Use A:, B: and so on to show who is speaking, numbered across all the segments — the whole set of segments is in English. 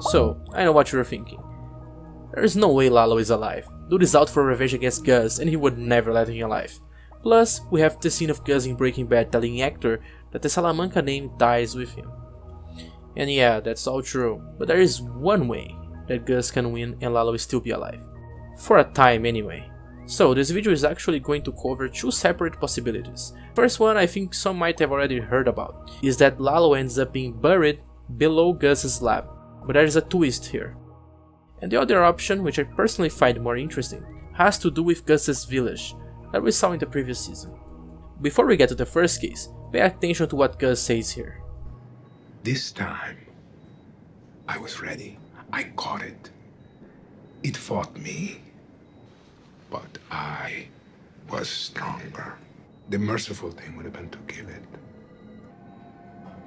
A: So, I know what you're thinking. There is no way Lalo is alive. Dude is out for revenge against Gus and he would never let him alive. Plus, we have the scene of Gus in Breaking Bad telling Hector that the Salamanca name dies with him. And yeah, that's all true, but there is one way that Gus can win and Lalo will still be alive. For a time anyway. So this video is actually going to cover two separate possibilities. First one I think some might have already heard about, is that Lalo ends up being buried below Gus's lab, but there is a twist here. And the other option, which I personally find more interesting, has to do with Gus's village, that we saw in the previous season. Before we get to the first case, pay attention to what Gus says here.
B: This time, I was ready. I caught it. It fought me. But I was stronger. The merciful thing would have been to kill it.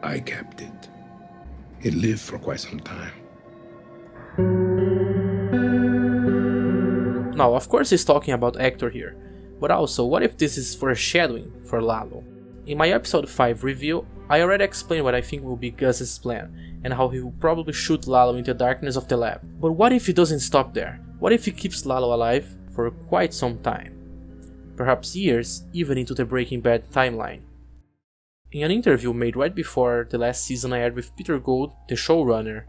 B: I kept it. It lived for quite some time.
A: Now, of course he's talking about Hector here, but also, what if this is foreshadowing for Lalo? In my episode 5 review, I already explained what I think will be Gus's plan, and how he will probably shoot Lalo into the darkness of the lab. But what if he doesn't stop there? What if he keeps Lalo alive for quite some time? Perhaps years, even into the Breaking Bad timeline. In an interview made right before the last season I had with Peter Gould, the showrunner,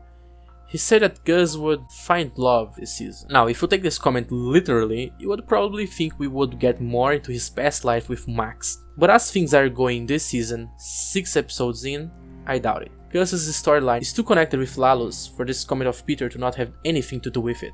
A: he said that Gus would find love this season. Now, if you take this comment literally, you would probably think we would get more into his past life with Max. But as things are going this season, 6 episodes in, I doubt it. Gus's storyline is too connected with Lalo's for this comment of Peter to not have anything to do with it.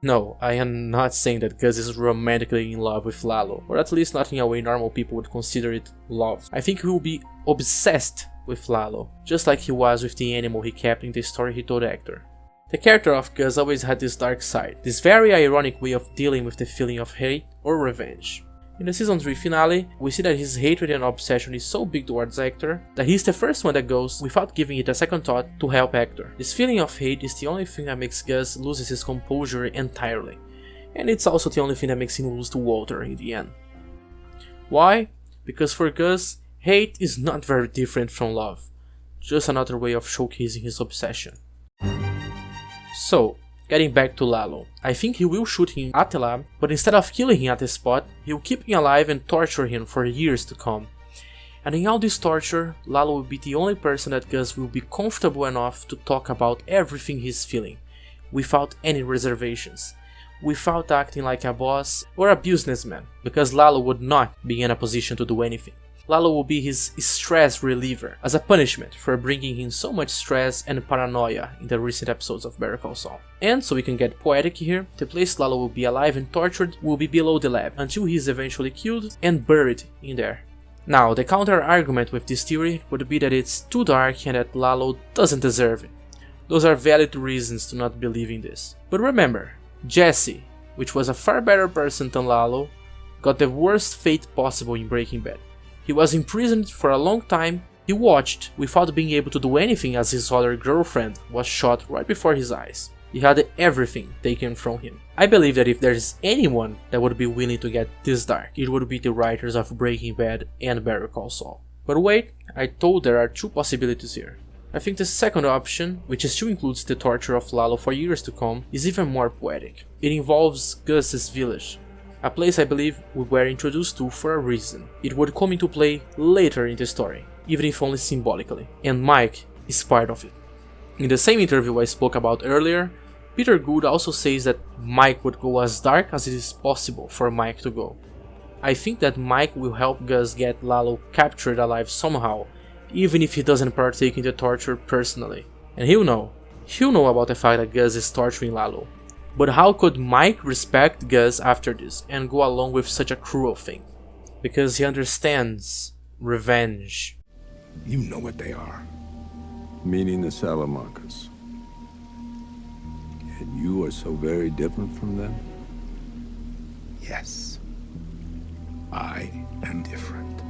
A: No, I am not saying that Gus is romantically in love with Lalo, or at least not in a way normal people would consider it love. I think he will be obsessed with Lalo, just like he was with the animal he kept in the story he told Hector. The character of Gus always had this dark side, this very ironic way of dealing with the feeling of hate or revenge. In the season 3 finale, we see that his hatred and obsession is so big towards Hector that he's the first one that goes, without giving it a second thought, to help Hector. This feeling of hate is the only thing that makes Gus lose his composure entirely, and it's also the only thing that makes him lose to Walter in the end. Why? Because for Gus, hate is not very different from love, just another way of showcasing his obsession. So, getting back to Lalo, I think he will shoot him at the lab, but instead of killing him at the spot, he'll keep him alive and torture him for years to come. And in all this torture, Lalo will be the only person that Gus will be comfortable enough to talk about everything he's feeling, without any reservations, without acting like a boss or a businessman, because Lalo would not be in a position to do anything. Lalo will be his stress reliever, as a punishment for bringing him so much stress and paranoia in the recent episodes of Better Call Saul. And so we can get poetic here, the place Lalo will be alive and tortured will be below the lab, until he is eventually killed and buried in there. Now, the counter argument with this theory would be that it's too dark and that Lalo doesn't deserve it. Those are valid reasons to not believe in this. But remember, Jesse, which was a far better person than Lalo, got the worst fate possible in Breaking Bad. He was imprisoned for a long time, he watched without being able to do anything as his other girlfriend was shot right before his eyes. He had everything taken from him. I believe that if there is anyone that would be willing to get this dark, it would be the writers of Breaking Bad and Better Call Saul. But wait, I told there are two possibilities here. I think the second option, which still includes the torture of Lalo for years to come, is even more poetic. It involves Gus's village. A place I believe we were introduced to for a reason. It would come into play later in the story, even if only symbolically, and Mike is part of it. In the same interview I spoke about earlier, Peter Gould also says that Mike would go as dark as it is possible for Mike to go. I think that Mike will help Gus get Lalo captured alive somehow, even if he doesn't partake in the torture personally. And he'll know about the fact that Gus is torturing Lalo. But how could Mike respect Gus after this and go along with such a cruel thing? Because he understands revenge.
B: You know what they are.
C: Meaning the Salamancas. And you are so very different from them?
B: Yes. I am different.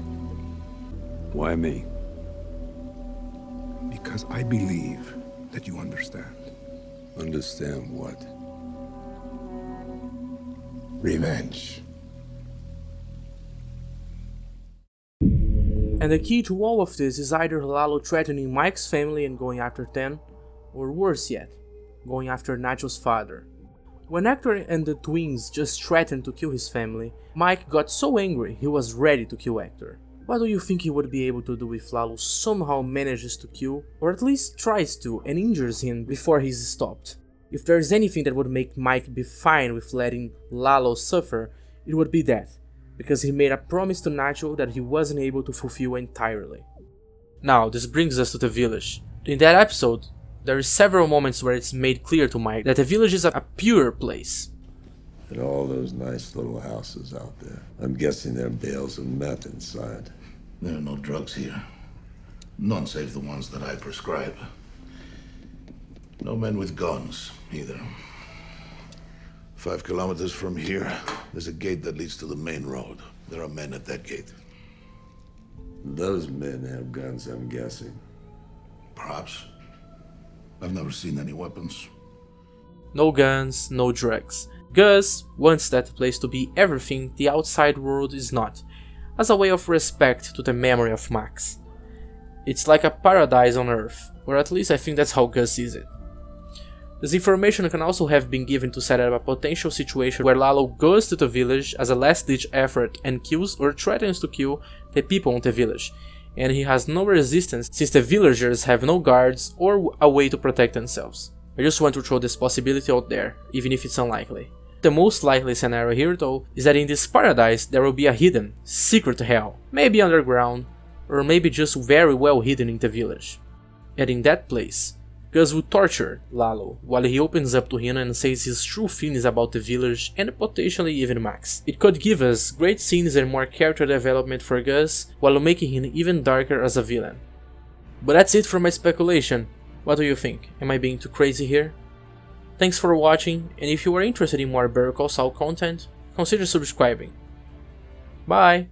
C: Why me?
B: Because I believe that you understand.
C: Understand what?
B: Revenge.
A: And the key to all of this is either Lalo threatening Mike's family and going after 10, or worse yet, going after Nacho's father. When Hector and the twins just threatened to kill his family, Mike got so angry he was ready to kill Hector. What do you think he would be able to do if Lalo somehow manages to kill, or at least tries to, and injures him before he's stopped? If there's anything that would make Mike be fine with letting Lalo suffer, it would be that, because he made a promise to Nacho that he wasn't able to fulfill entirely. Now, this brings us to the village. In that episode, there are several moments where it's made clear to Mike that the village is a pure place.
C: And all those nice little houses out there. I'm guessing there are bales of meth inside.
D: There are no drugs here. None save the ones that I prescribe. No men with guns, either. 5 kilometers from here, there's a gate that leads to the main road. There are men at that gate.
C: Those men have guns, I'm guessing.
D: Perhaps. I've never seen any weapons.
A: No guns, no drugs. Gus wants that place to be everything the outside world is not, as a way of respect to the memory of Max. It's like a paradise on Earth, or at least I think that's how Gus sees it. This information can also have been given to set up a potential situation where Lalo goes to the village as a last-ditch effort and kills or threatens to kill the people in the village, and he has no resistance since the villagers have no guards or a way to protect themselves. I just want to throw this possibility out there, even if it's unlikely. The most likely scenario here though is that in this paradise there will be a hidden, secret hell, maybe underground, or maybe just very well hidden in the village. And in that place, Gus will torture Lalo while he opens up to him and says his true feelings about the village and potentially even Max. It could give us great scenes and more character development for Gus while making him even darker as a villain. But that's it for my speculation. What do you think? Am I being too crazy here? Thanks for watching, and if you are interested in more Better Call Saul content, consider subscribing. Bye!